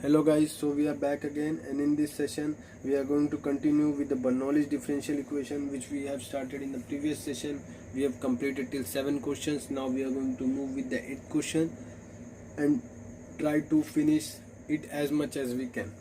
Hello guys, so we are back again, and in this session we are going to continue with the Bernoulli's differential equation which we have started in the previous session. We have completed till 7 questions. Now we are going to move with the 8th question and try to finish it as much as we can,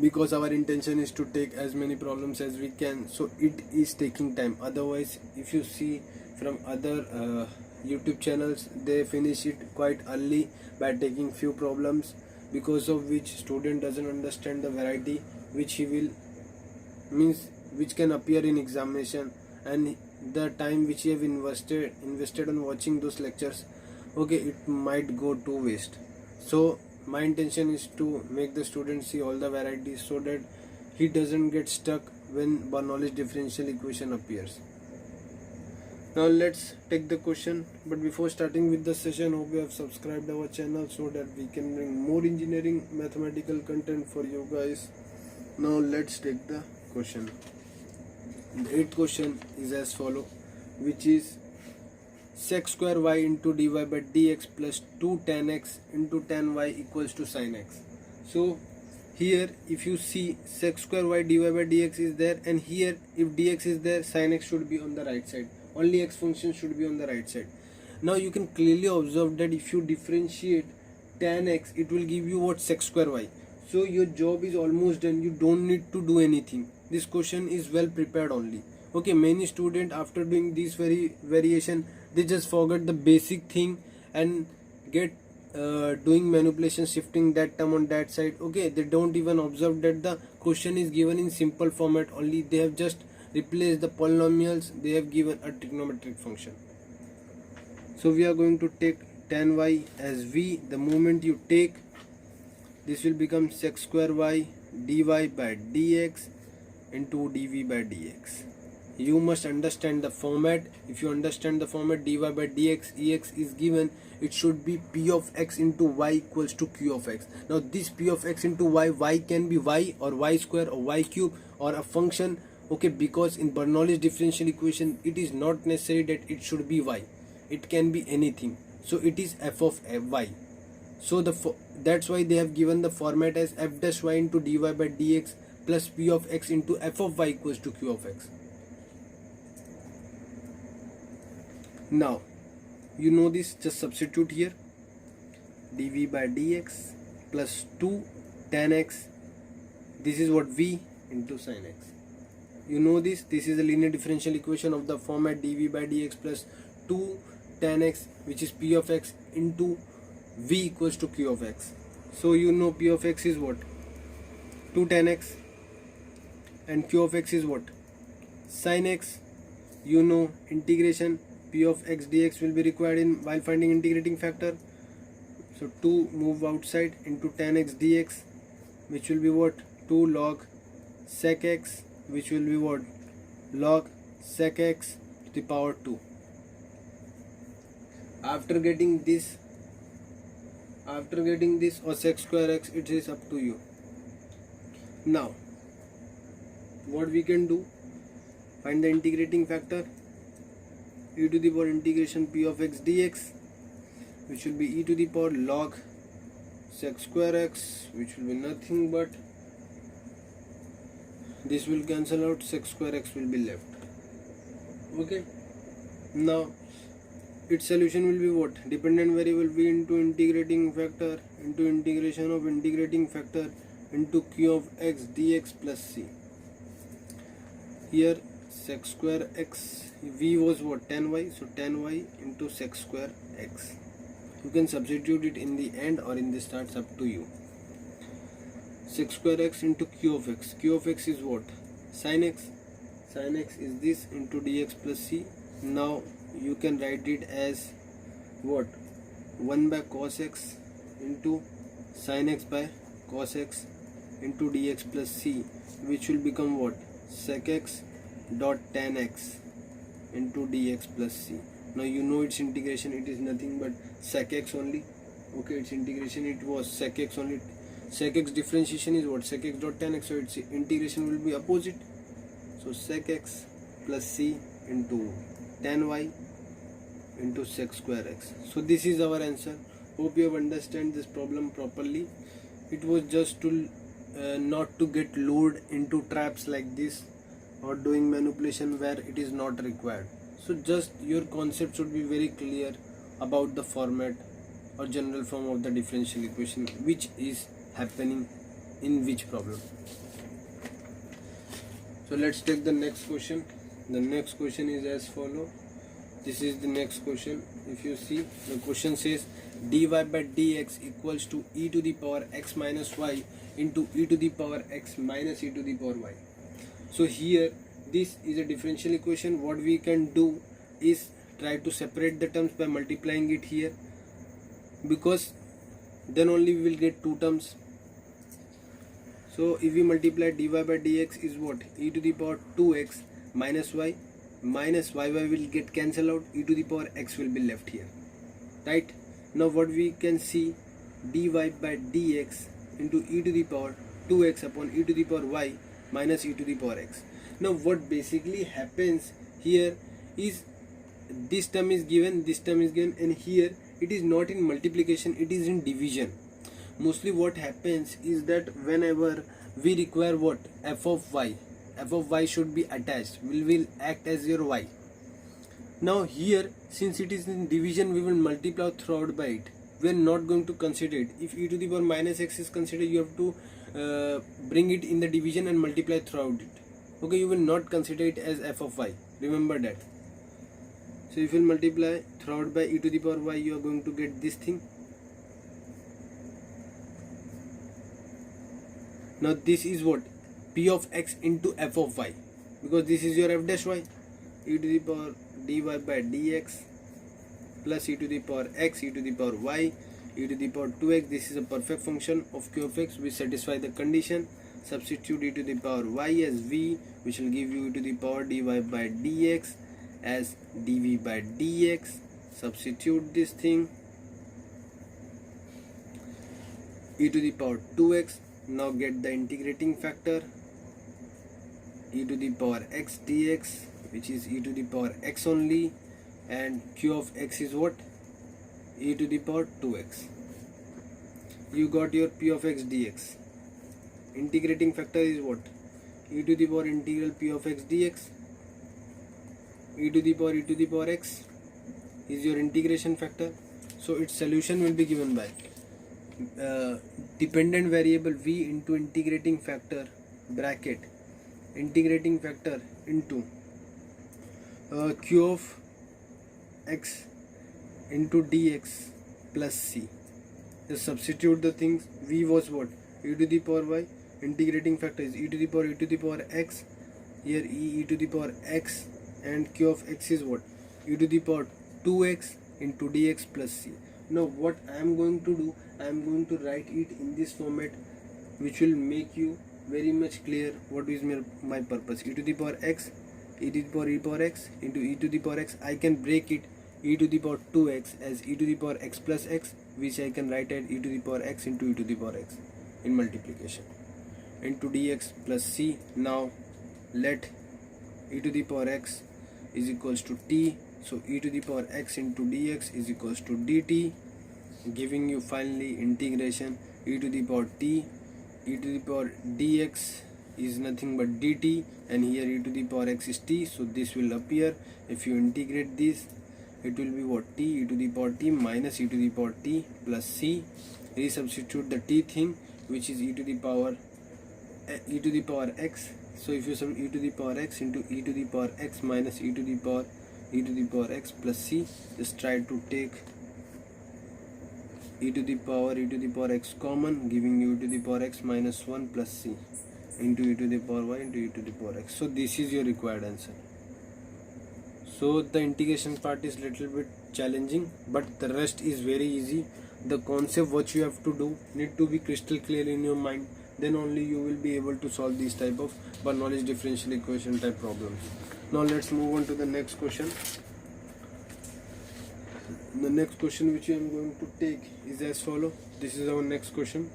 because our intention is to take as many problems as we can, so it is taking time. Otherwise, if you see from other YouTube channels, they finish it quite early by taking few problems, because of which student doesn't understand the variety which he will means which can appear in examination, and the time which he have invested on watching those lectures, okay, it might go to waste. So my intention is to make the student see all the varieties so that he doesn't get stuck when Bernoulli's differential equation appears. Now let's take the question, but before starting with the session, hope you have subscribed our channel so that we can bring more engineering mathematical content for you guys. Now let's take the question. The 8th question is as follow, which is sec square y into dy by dx plus 2 tan x into tan y equals to sin x. So here if you see, sec square y dy by dx is there, and here if dx is there, sin x should be on the right side. Only x function should be on the right side. Now you can clearly observe that if you differentiate tan x, it will give you what? Sec square y. So your job is almost done. You don't need to do anything. This question is well prepared only. Okay, many students after doing this variation, they just forget the basic thing and get doing manipulation, shifting that term on that side. Okay, they don't even observe that the question is given in simple format only. They have just replaced the polynomials, they have given a trigonometric function. So we are going to take tan y as v. The moment you take, this will become sec square y dy by dx into dv by dx. You must understand the format. If you understand the format, dy by dx, ex is given, it should be p of x into y equals to q of x. Now this p of x into y can be y or y square or y cube or a function. Okay, because in Bernoulli's differential equation, it is not necessary that it should be y. It can be anything. So it is f of y. So that's why they have given the format as f dash y into dy by dx plus p of x into f of y equals to q of x. Now you know this, just substitute here, dv by dx plus 2 tan x, this is what v into sin x. You know this is a linear differential equation of the format dv by dx plus 2 tan x, which is p of x into v equals to q of x. So you know p of x is what? 2 tan x, and q of x is what? Sin x. You know integration p of x dx will be required in while finding integrating factor. So 2 move outside into tan x dx, which will be what? 2 log sec x, which will be what? Log sec x to the power 2. After getting this or sec square x, it is up to you. Now what we can do, find the integrating factor, e to the power integration p of x dx, which will be e to the power log sec square x, which will be nothing but this will cancel out, sec square x will be left. Okay, now its solution will be what? Dependent variable v into integrating factor into integration of integrating factor into q of x dx plus c. Here sec square x, v was what? Tan y, so tan y into sec square x. You can substitute it in the end or in the start, it's up to you. Sec square x into q of x. Q of x is what? Sin x. Sin x is this into dx plus c. Now you can write it as what? 1 by cos x into sin x by cos x into dx plus c, which will become what? Sec x dot tan x into dx plus c. Now you know its integration, it is nothing but sec x only. Okay, its integration, it was sec x only. Sec x differentiation is what? Sec x dot tan x, so its integration will be opposite. So sec x plus c into tan y into sec square x. So this is our answer. Hope you have understand this problem properly. It was just to not to get lured into traps like this or doing manipulation where it is not required. So just your concept should be very clear about the format or general form of the differential equation which is happening in which problem. So let's take the next question. The next question is as follow. This is the next question. If you see, the question says dy by dx equals to e to the power x minus y into e to the power x minus e to the power y. So here this is a differential equation. What we can do is try to separate the terms by multiplying it here, because then only we will get two terms. So if we multiply dy by dx is what? E to the power 2x minus y will get cancelled out, e to the power x will be left here, right? Now what we can see, dy by dx into e to the power 2x upon e to the power y minus e to the power x. Now what basically happens here is this term is given, and here it is not in multiplication, it is in division. Mostly what happens is that whenever we require what? F of y should be attached, will act as your y. Now here, since it is in division, we will multiply throughout by it. We are not going to consider it. If e to the power minus x is considered, you have to bring it in the division and multiply throughout it. Okay, you will not consider it as f of y. Remember that. So if you multiply throughout by e to the power y, you are going to get this thing. Now this is what? P of x into f of y, because this is your f dash y. E to the power dy by dx plus e to the power x, e to the power y, e to the power 2x. This is a perfect function of q of x which satisfy the condition. Substitute e to the power y as v, which will give you e to the power dy by dx as dv by dx. Substitute this thing, e to the power 2x. Now get the integrating factor, e to the power x dx, which is e to the power x only, and q of x is what? E to the power 2x. You got your p of x dx. Integrating factor is what? E to the power integral p of x dx. E to the power x is your integration factor. So its solution will be given by dependent variable v into integrating factor bracket integrating factor into q of x into dx plus c. Just substitute the things. V was what? E to the power y. Integrating factor is e to the power x. Here e to the power x, and q of x is what? E to the power 2x into dx plus c. Now what I am going to do, I am going to write it in this format, which will make you very much clear what is my purpose. E to the power x, e to the power x into e to the power x. I can break it e to the power 2x as e to the power x plus x, which I can write as e to the power x into e to the power x in multiplication, into dx plus c. Now let e to the power x is equals to t. So e to the power x into dx is equals to dt, giving you finally integration e to the power t. E to the power dx is nothing but dt, and here e to the power x is t, so this will appear. If you integrate this, it will be what? T e to the power t minus e to the power t plus c. Resubstitute the t thing, which is e to the power x. So if you sum e to the power x into e to the power x minus e to the power x plus c, just try to take e to the power x common, giving you e to the power x minus 1 plus c into e to the power y into e to the power x. So this is your required answer. So the integration part is little bit challenging, but the rest is very easy. The concept what you have to do need to be crystal clear in your mind, then only you will be able to solve these type of Bernoulli differential equation type problems. Now let's move on to the next question. The next question which I am going to take is as follow. This is our next question.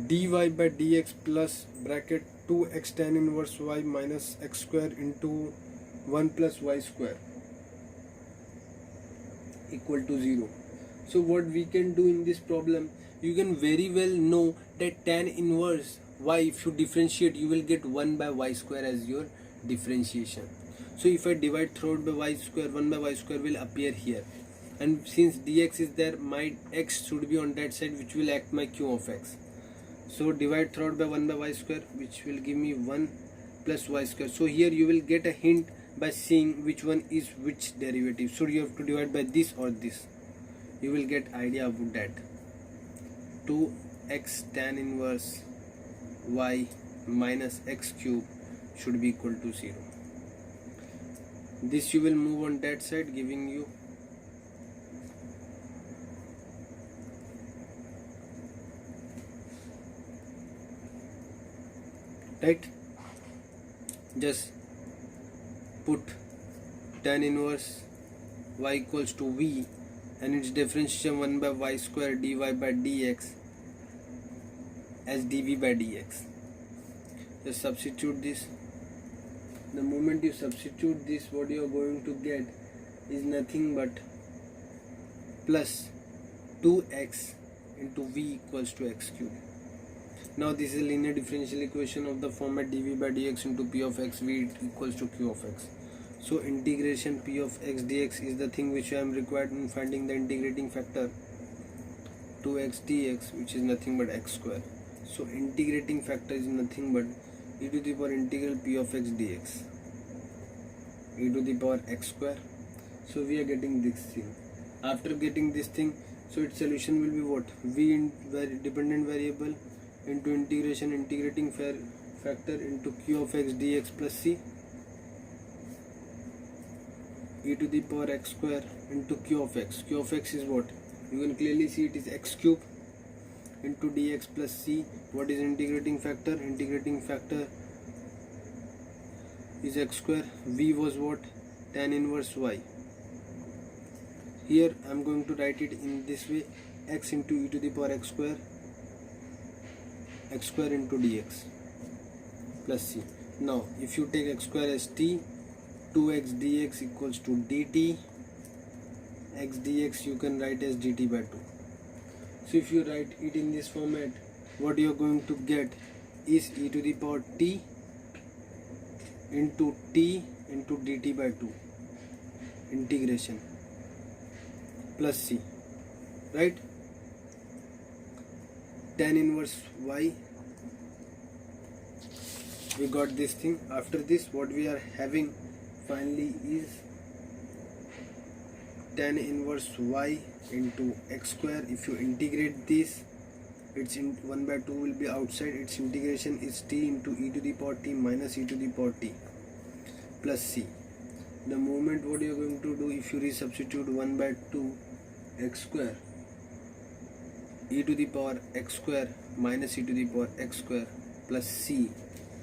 dy by dx plus bracket 2x tan inverse y minus x square into 1 plus y square equal to 0. So what we can do in this problem, you can very well know that tan inverse y, if you differentiate, you will get 1 by y square as your differentiation. So if I divide throughout by y square, 1 by y square will appear here, and since dx is there, my x should be on that side, which will act my q of x. So divide throughout by 1 by y square, which will give me 1 plus y square. So here you will get a hint by seeing which one is which derivative. So you have to divide by this or this. You will get idea about that. 2x tan inverse y minus x cube should be equal to 0. This you will move on that side, giving you right. Just put tan inverse y equals to v and its differentiation 1 by y square dy by dx as dv by dx. Just substitute this. The moment you substitute this, what you are going to get is nothing but plus 2x into v equals to x cube. Now this is a linear differential equation of the format dv by dx into p of x, v equals to q of x. So integration p of x dx is the thing which I am required in finding the integrating factor 2x dx, which is nothing but x square. So integrating factor is nothing but e to the power integral p of x dx, e to the power x square. So we are getting this thing. After getting this thing, so its solution will be what? V in dependent variable into integration integrating factor into q of x dx plus c, e to the power x square into q of x. Q of x is what? You can clearly see it is x cube into dx plus c. What is integrating factor? Integrating factor is x square. V was what? Tan inverse y. Here I am going to write it in this way: x into e to the power x square into dx plus c. Now if you take x square as t, 2x dx equals to dt, x dx you can write as dt by 2. So if you write it in this format, what you are going to get is e to the power t into dt by 2 integration plus c, right? Tan inverse y, we got this thing. After this, what we are having finally is tan inverse y into x square. If you integrate this, its 1 by 2 will be outside. Its integration is t into e to the power t minus e to the power t plus c. The moment what you are going to do, if you resubstitute 1 by 2 x square, e to the power x square minus e to the power x square plus c,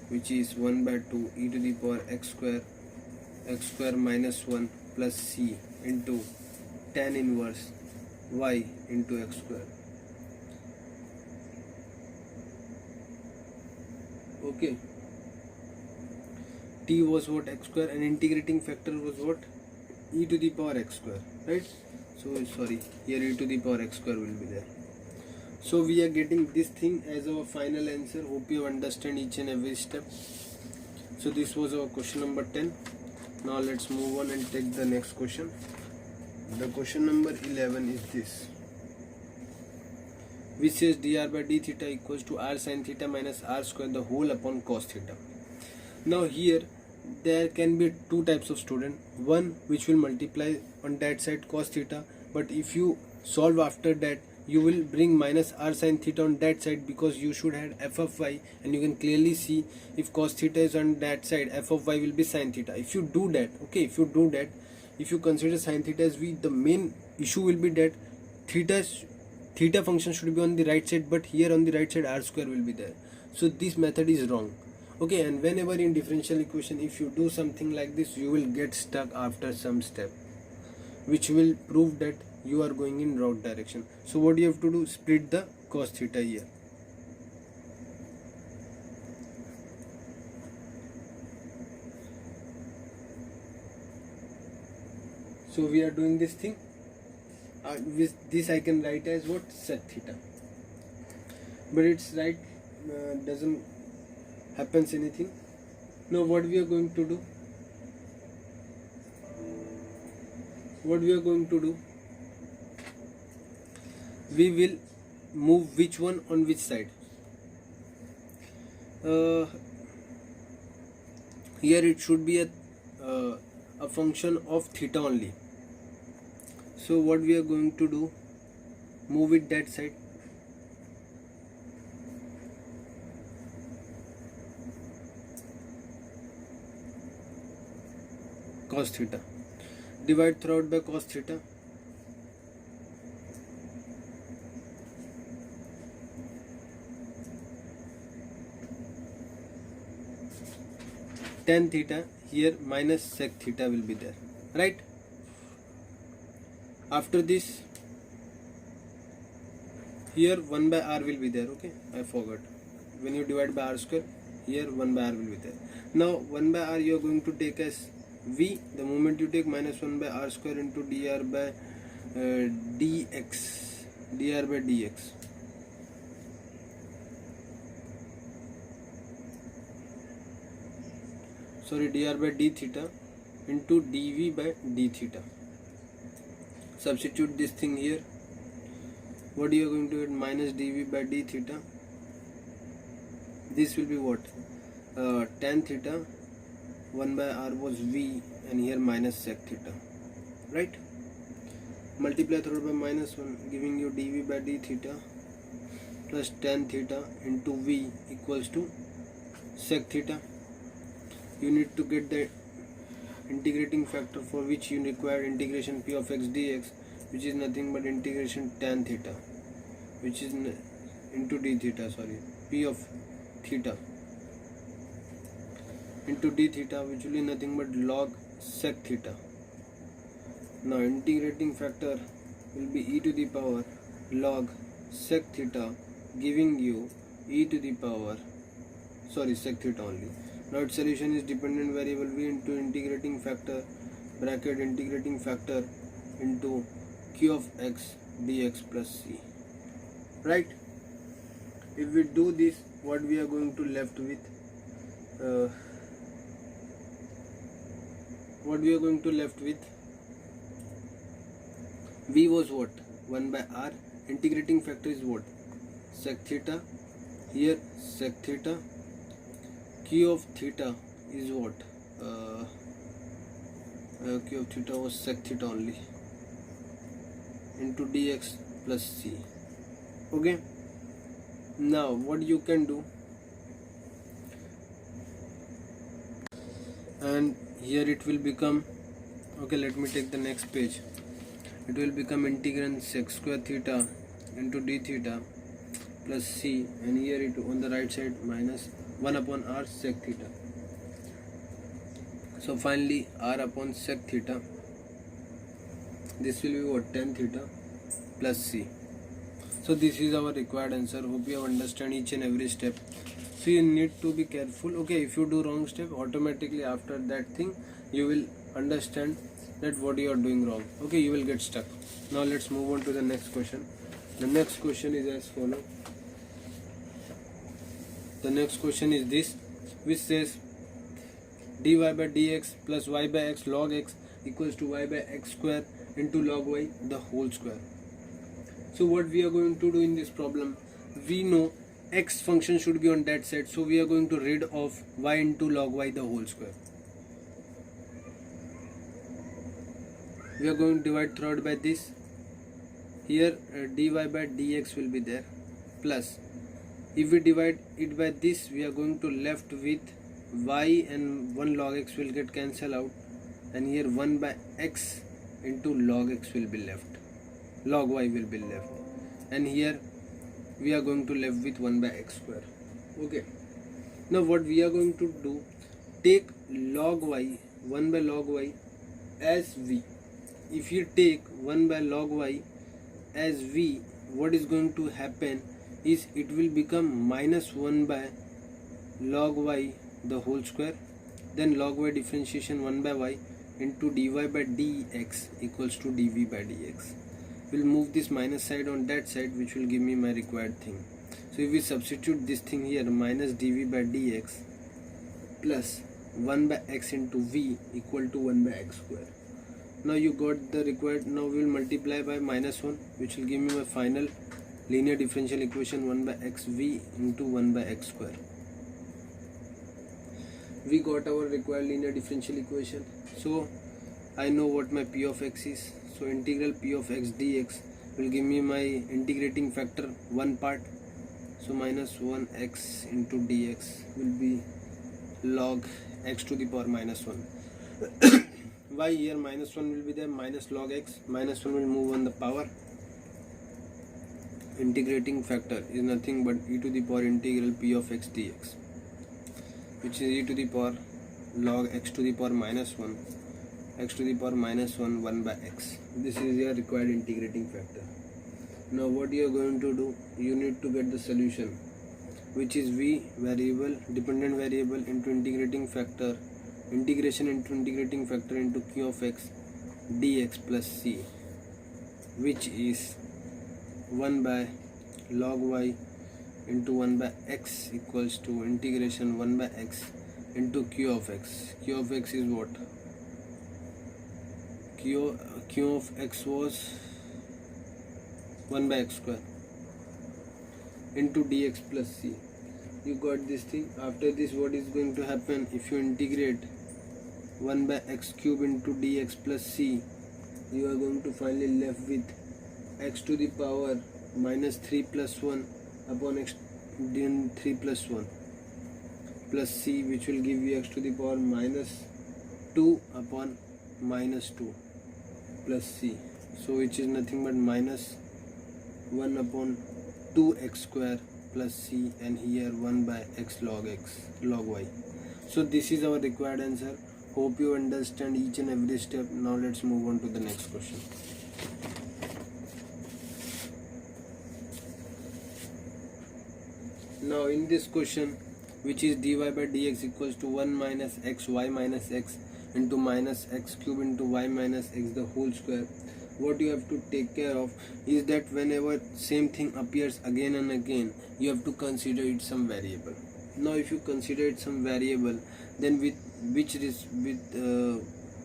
which is 1 by 2 e to the power x square minus 1 plus c into tan inverse y into x square. Okay, t was what? X square, and integrating factor was what? E to the power x square, right? So sorry, here e to the power x square will be there. So we are getting this thing as our final answer. Hope you understand each and every step. So this was our question number 10. Now let's move on and take the next question. The question number 11 is this, which says dr by d theta equals to r sin theta minus r square the whole upon cos theta. Now here there can be two types of student. One which will multiply on that side cos theta, but if you solve after that, you will bring minus r sin theta on that side, because you should have f of y, and you can clearly see if cos theta is on that side, f of y will be sin theta. If you do that, okay, if you consider sin theta as v, the main issue will be that theta function should be on the right side, but here on the right side r square will be there. So this method is wrong. Okay, and whenever in differential equation, if you do something like this, you will get stuck after some step, which will prove that you are going in wrong direction. So what you have to do, split the cos theta here. So we are doing this thing. With this I can write as what? Sec theta. But it's right, doesn't happens anything. Now what we are going to do? What we are going to do? We will move which one on which side. Here it should be a function of theta only. So what we are going to do? Move it that side. Cos theta. Divide throughout by cos theta. Tan theta, here minus sec theta will be there, right? After this, here 1 by r will be there. Okay, I forgot. When you divide by r square, here 1 by r will be there. Now 1 by r you are going to take as v. The moment you take minus 1 by r square into dr by dx. Sorry, dr by d theta into dv by d theta. Substitute this thing here. What you are going to get? Minus dv by d theta. This will be what? Tan theta. 1 by r was v, and here minus sec theta, right? Multiply through by minus 1, giving you dv by d theta plus tan theta into v equals to sec theta. You need to get the integrating factor, for which you require integration p of x dx, which is nothing but integration tan theta, which is into d theta, sorry, p of theta into d theta, which will be nothing but log sec theta. Now integrating factor will be e to the power log sec theta, giving you e to the power, sorry, sec theta only. Now its solution is dependent variable v into integrating factor bracket integrating factor into q of x dx plus c, right? If we do this, what we are going to left with? What we are going to left with? V was what? 1 by r. Integrating factor is what? Sec theta. Here sec theta. Q of theta is what? Q of theta was sec theta only into dx plus c. Okay. Now what you can do? And here it will become, okay, let me take the next page. It will become integrand sec square theta into d theta plus c, and here it on the right side minus 1 upon r sec theta. So finally r upon sec theta, this will be what? Tan theta plus c. So this is our required answer. Hope you have understand each and every step. So you need to be careful. Okay, if you do wrong step, automatically after that thing you will understand that what you are doing wrong. Okay, you will get stuck. Now let's move on to the next question. The next question is as follows. The next question is this, which says dy by dx plus y by x log x equals to y by x square into log y the whole square. So what we are going to do in this problem, we know x function should be on that side, so we are going to rid of y into log y the whole square. We are going to divide throughout by this. Here dy by dx will be there, plus if we divide it by this, we are going to left with y, and 1 log x will get cancelled out, and here 1 by x into log x will be left, log y will be left, and here we are going to left with 1 by x square. Okay, now what we are going to do, take log y, 1 by log y as v. If you take 1 by log y as v, what is going to happen is it will become minus 1 by log y the whole square, then log y differentiation 1 by y into dy by dx equals to dv by dx. We'll move this minus side on that side, which will give me my required thing. So if we substitute this thing here, minus dv by dx plus 1 by x into v equal to 1 by x square. Now you got the required. Now we will multiply by minus 1, which will give me my final linear differential equation 1 by xv into 1 by x square. We got our required linear differential equation. So I know what my p of x is. So integral p of x dx will give me my integrating factor one part. So minus 1x into dx will be log x to the power minus 1. Why here minus 1 will be there? Minus log x. Minus 1 will move on the power. Integrating factor is nothing but e to the power integral p of x dx, which is e to the power log x to the power minus 1, x to the power minus 1 1 by x. This is your required integrating factor. Now what you are going to do, you need to get the solution, which is v variable, dependent variable into integrating factor, integration into integrating factor into q of x dx plus c, which is 1 by log y into 1 by x equals to integration 1 by x into q of x. Q of x is what? Q of x was 1 by x square into dx plus c. You got this thing. After this, what is going to happen? If you integrate 1 by x cube into dx plus c, you are going to finally left with x to the power minus 3 plus 1 upon x then 3 plus 1 plus c, which will give you x to the power minus 2 upon minus 2 plus c. So which is nothing but minus 1 upon 2x square plus c, and here 1 by x log y. So this is our required answer. Hope you understand each and every step. Now let's move on to the next question. Now in this question, which is dy by dx equals to 1 minus x y minus x into minus x cube into y minus x the whole square, what you have to take care of is that whenever same thing appears again and again, you have to consider it some variable. Now if you consider it some variable, then with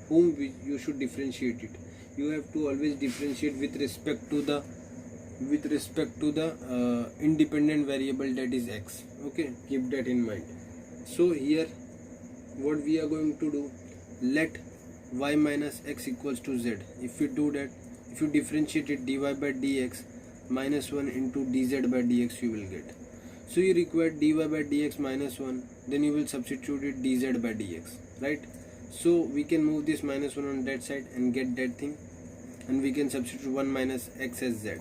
whom you should differentiate it. You have to always differentiate with respect to the independent variable, that is x. Okay, keep that in mind. So here what we are going to do, let y minus x equals to z. If you do that, if you differentiate it, dy by dx minus 1 into dz by dx you will get. So you require dy by dx minus 1, then you will substitute it dz by dx, right? So we can move this minus 1 on that side and get that thing, and we can substitute 1 minus x as z.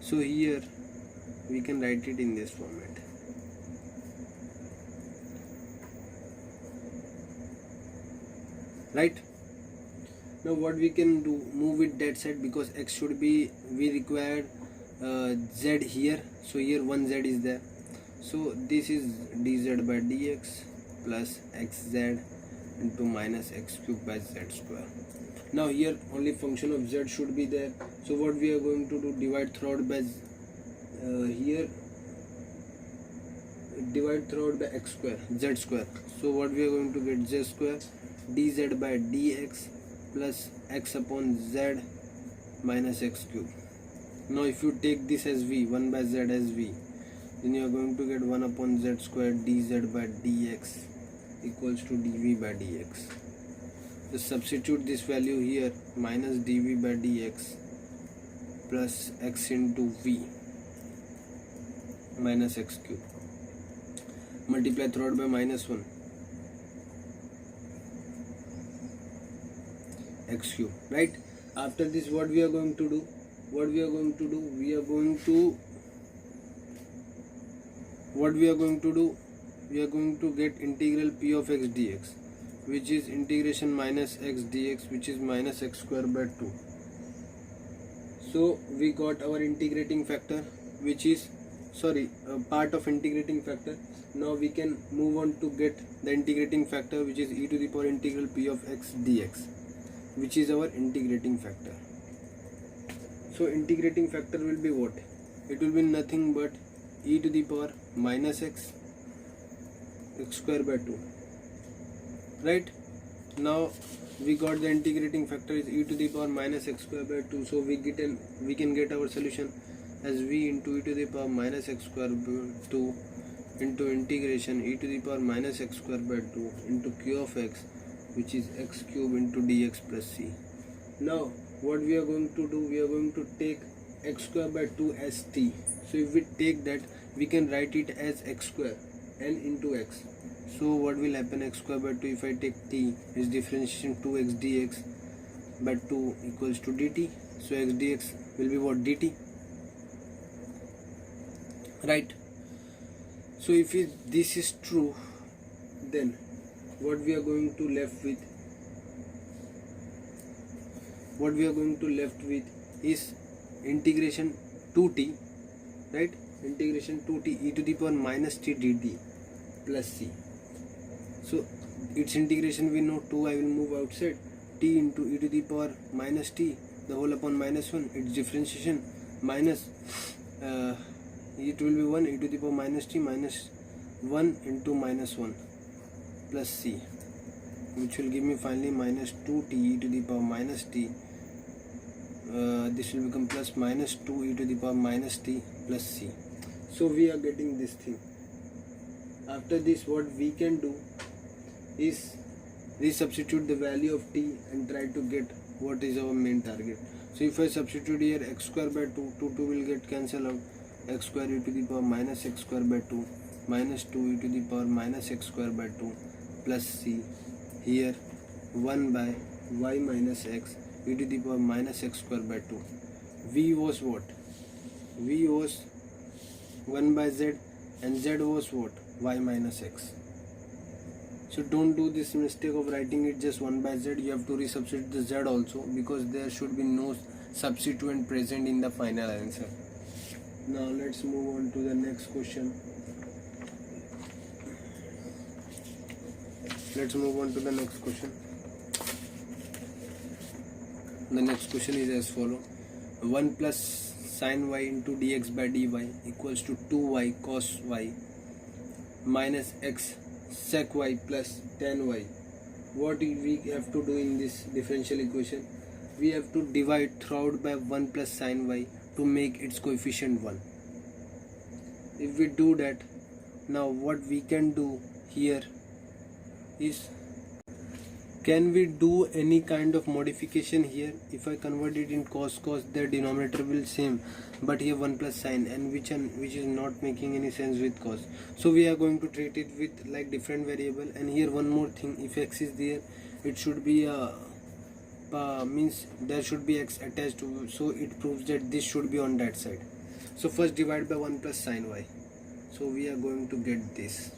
So here we can write it in this format. Right? Now what we can do, move it that side, because x should be, we required z here, so here 1 z is there. So this is dz by dx plus xz into minus x cube by z square. Now here only function of z should be there. So what we are going to do, divide throughout by here, divide throughout by x square, z square. So what we are going to get, z square dz by dx plus x upon z minus x cube. Now if you take this as v, 1 by z as v, then you are going to get 1 upon z square dz by dx equals to dv by dx. Just substitute this value here, minus dv by dx plus x into v minus x cube, multiply throughout by minus 1 x cube, right? After this, what we are going to do, we are going to get integral p of x dx, which is integration minus x dx, which is minus x square by 2. So we got our integrating factor, which is part of integrating factor. Now we can move on to get the integrating factor, which is e to the power integral p of x dx, which is our integrating factor. So integrating factor will be what? It will be nothing but e to the power minus x square by 2. Right? Now we got the integrating factor is e to the power minus x square by 2. So we can get our solution as v into e to the power minus x square by 2 into integration e to the power minus x square by 2 into q of x, which is x cube into dx plus c. Now what we are going to do, we are going to take x square by 2 as t. So if we take that, we can write it as x square n into x. So what will happen, x square by 2, if I take t, is differentiation 2x dx by 2 equals to dt. So x dx will be what? Dt. Right? So if this is true, then what we are going to left with, is integration 2t, right? Integration 2t e to the power minus t dt plus c. So its integration we know 2, I will move outside, t into e to the power minus t the whole upon minus 1, its differentiation minus it will be 1 e to the power minus t minus 1 into minus 1 plus c, which will give me finally minus 2t e to the power minus t. This will become plus minus 2 e to the power minus t plus c. So we are getting this thing. After this, what we can do is resubstitute the value of t and try to get what is our main target. So if I substitute here x square by 2, 2 will get cancelled out, x square e to the power minus x square by 2 minus 2 e to the power minus x square by 2 plus c, here 1 by y minus x e to the power minus x square by 2. V was what? V was 1 by z and z was what? Y minus x. So don't do this mistake of writing it just 1 by z. You have to resubstitute the z also, because there should be no substituent present in the final answer. Now let's move on to the next question. The next question is as follow: 1 plus sin y into dx by dy equals to 2y cos y minus x sec y plus tan y. What we have to do in this differential equation? We have to divide throughout by 1 plus sin y to make its coefficient 1. If we do that, now what we can do here is, can we do any kind of modification here? If I convert it in cos, their denominator will same, but here 1 plus sin, and which is not making any sense with cos. So we are going to treat it with like different variable. And here one more thing, if x is there, it should be means there should be x attached to, so it proves that this should be on that side. So first divide by 1 plus sin y. So we are going to get this.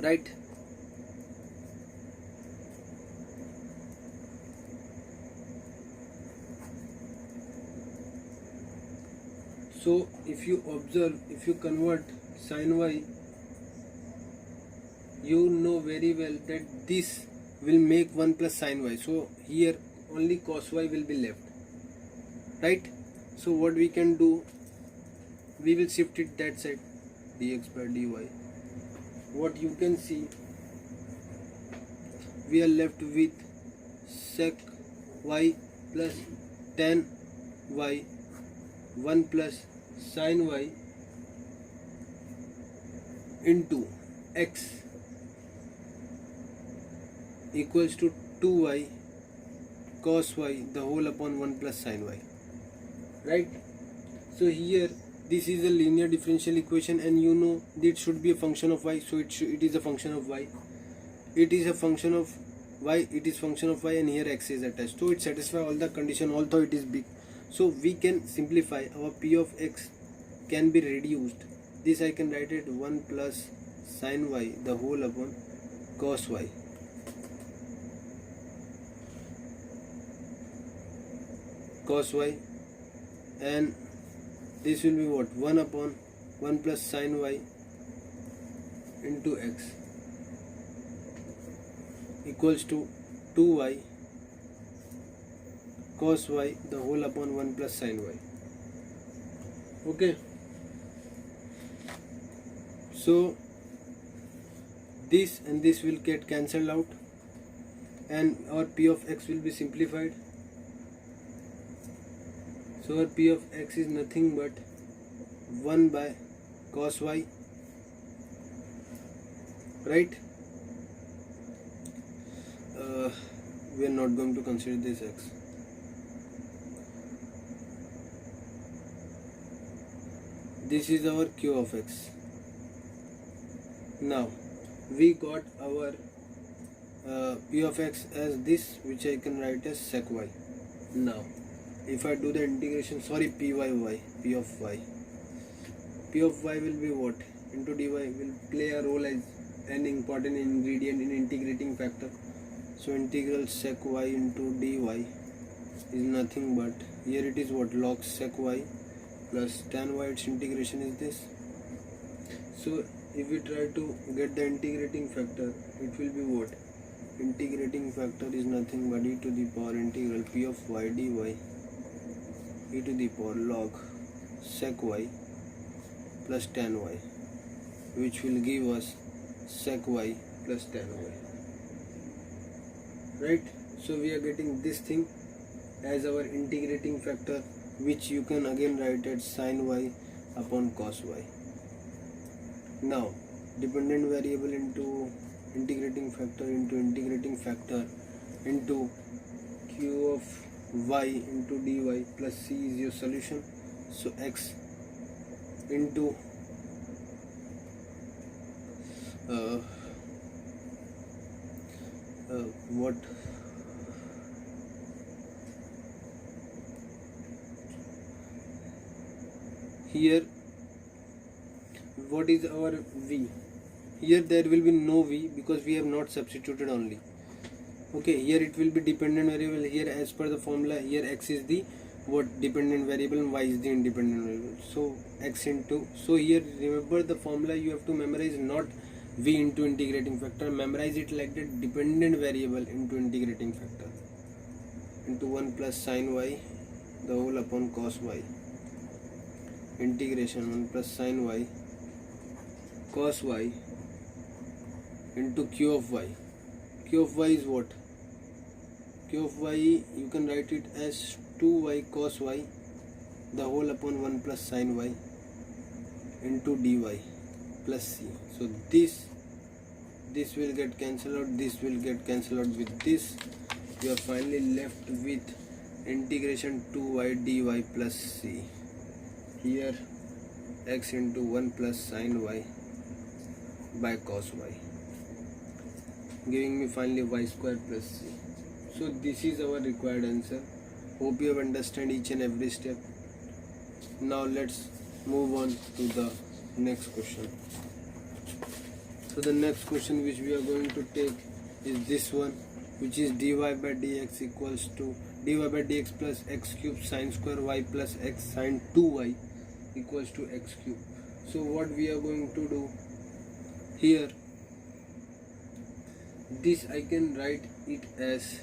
Right? So if you observe, if you convert sin y, you know very well that this will make 1 plus sin y. So here only cos y will be left. Right? So what we can do, we will shift it that side, dx by dy. What you can see, we are left with sec y plus tan y, 1 plus sin y into x equals to 2y cos y the whole upon 1 plus sin y. Right? So here this is a linear differential equation, and you know it should be a function of y, so it is a function of y. It is a function of y, and here x is attached. So it satisfies all the condition, although it is big. So we can simplify, our p of x can be reduced. This I can write it 1 plus sin y the whole upon cos y. And this will be what? 1 upon 1 plus sin y into x equals to 2y cos y the whole upon 1 plus sin y. Okay, so this and this will get cancelled out and our p of x will be simplified. So our p of x is nothing but 1 by cos y, right? We are not going to consider this x. This is our q of x. Now we got our p of x as this, which I can write as sec y. Now if I do the integration, sorry, p of y will be what? Into dy will play a role as an important ingredient in integrating factor. So integral sec y into dy is nothing but, here it is what, log sec y plus tan y, its integration is this. So if we try to get the integrating factor, it will be what? Integrating factor is nothing but e to the power integral p of y dy e to the power log sec y plus tan y, which will give us sec y plus tan y, right? So we are getting this thing as our integrating factor, which you can again write as sin y upon cos y. Now dependent variable into integrating factor into q of y into dy plus c is your solution. So x into what here, what is our v? Here there will be no v because we have not substituted only. Okay, here it will be dependent variable. Here as per the formula, here x is the what dependent variable and y is the independent variable. So x into, so here remember the formula you have to memorize, not v into integrating factor. Memorize it like that, dependent variable into integrating factor into 1 plus sin y the whole upon cos y, integration 1 plus sin y cos y into q of y. Q of y is what? Q of y you can write it as 2y cos y the whole upon 1 plus sin y into dy plus c. So this will get cancelled out, this will get cancelled out with this. You are finally left with integration 2y dy plus c. Here x into 1 plus sin y by cos y, giving me finally y square plus c. So this is our required answer. Hope you have understand each and every step. Now let's move on to the next question. So the next question which we are going to take is this one, which is dy by dx equals to dy by dx plus x cube sin square y plus x sin 2y equals to x cube. So what we are going to do here, this I can write it as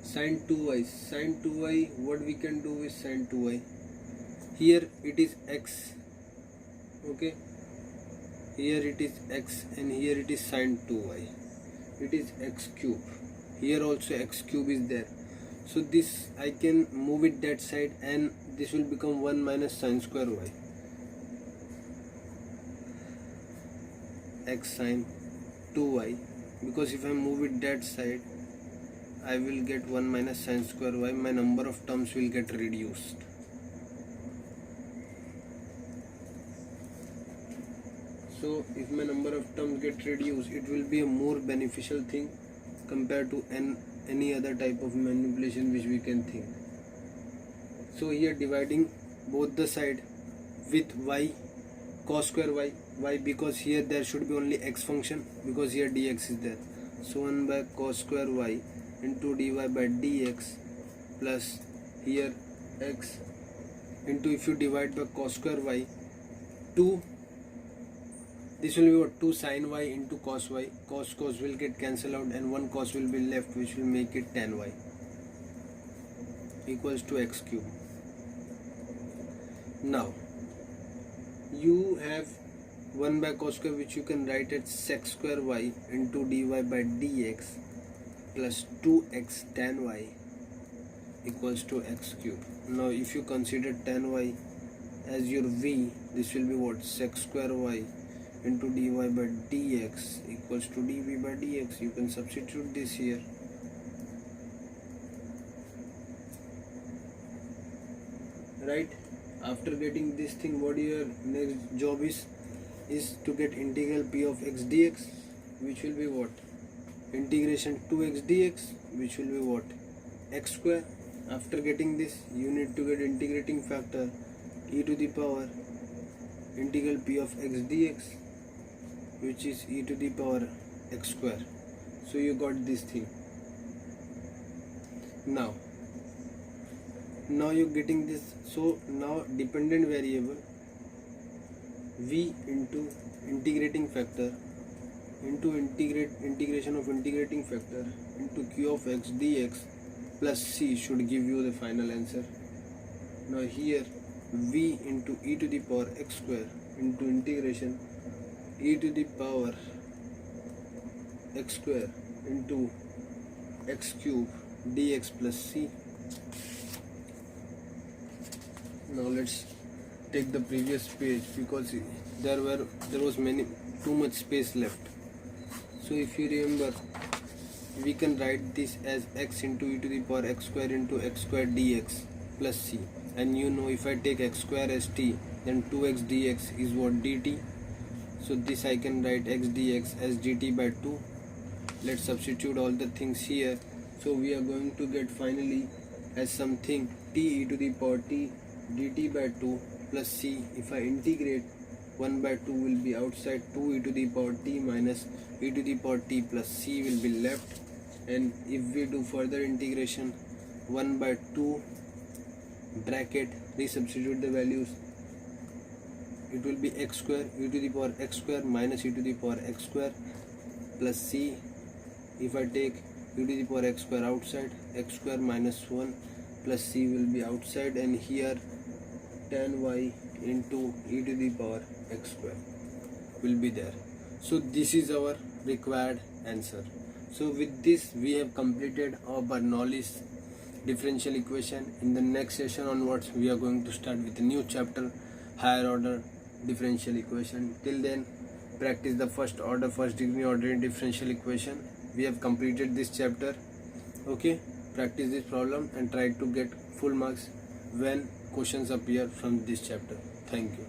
sin 2y. Sin 2y, what we can do with sin 2y? Here it is x, okay, here it is x and here it is sin 2y. It is x cube. Here also x cube is there. So this I can move it that side and this will become 1 minus sin square y. X sin 2y, because if I move it that side I will get 1 minus sin square y. My number of terms will get reduced. So if my number of terms get reduced, it will be a more beneficial thing compared to any other type of manipulation which we can think. So here dividing both the side with y cos square y, because here there should be only x function, because here dx is there. So 1 by cos square y into dy by dx plus here x into, if you divide by cos square y, 2 This will be what 2 sin y into cos y. Cos will get cancelled out and one cos will be left, which will make it tan y equals to x cube. Now you have 1 by cos square, which you can write as sec square y into dy by dx plus 2x tan y equals to x cube. Now if you consider tan y as your v, this will be what sec square y into dy by dx equals to dv by dx. You can substitute this here. Right? After getting this thing, what your next job is to get integral p of x dx, which will be what integration 2x dx, which will be what x square. After getting this, you need to get integrating factor e to the power integral p of x dx, which is e to the power x square. So you got this thing. Now you're getting this. So now dependent variable v into integrating factor into integration of integrating factor into q of x dx plus c should give you the final answer. Now here v into e to the power x square into integration e to the power x square into x cube dx plus c. Now let's take the previous page, because there was too much space left. So if you remember, we can write this as x into e to the power x square into x square dx plus c, and you know if I take x square as t, then 2x dx is what dt. So this I can write x dx as dt by 2. Let's substitute all the things here. So we are going to get finally as something t e to the power t dt by 2 plus c. If I integrate, 1 by 2 will be outside, 2 e to the power t minus e to the power t plus c will be left. And if we do further integration, 1 by 2 bracket, resubstitute the values, it will be x square e to the power x square minus e to the power x square plus c. If I take e to the power x square outside, x square minus 1 plus c will be outside, and here tan y into e to the power x square will be there. So this is our required answer. So with this we have completed our Bernoulli's differential equation. In the next session onwards, we are going to start with a new chapter, higher order differential equation. Till then, practice the first degree ordinary differential equation. We have completed this chapter. Okay, practice this problem and try to get full marks when questions appear from this chapter. Thank you.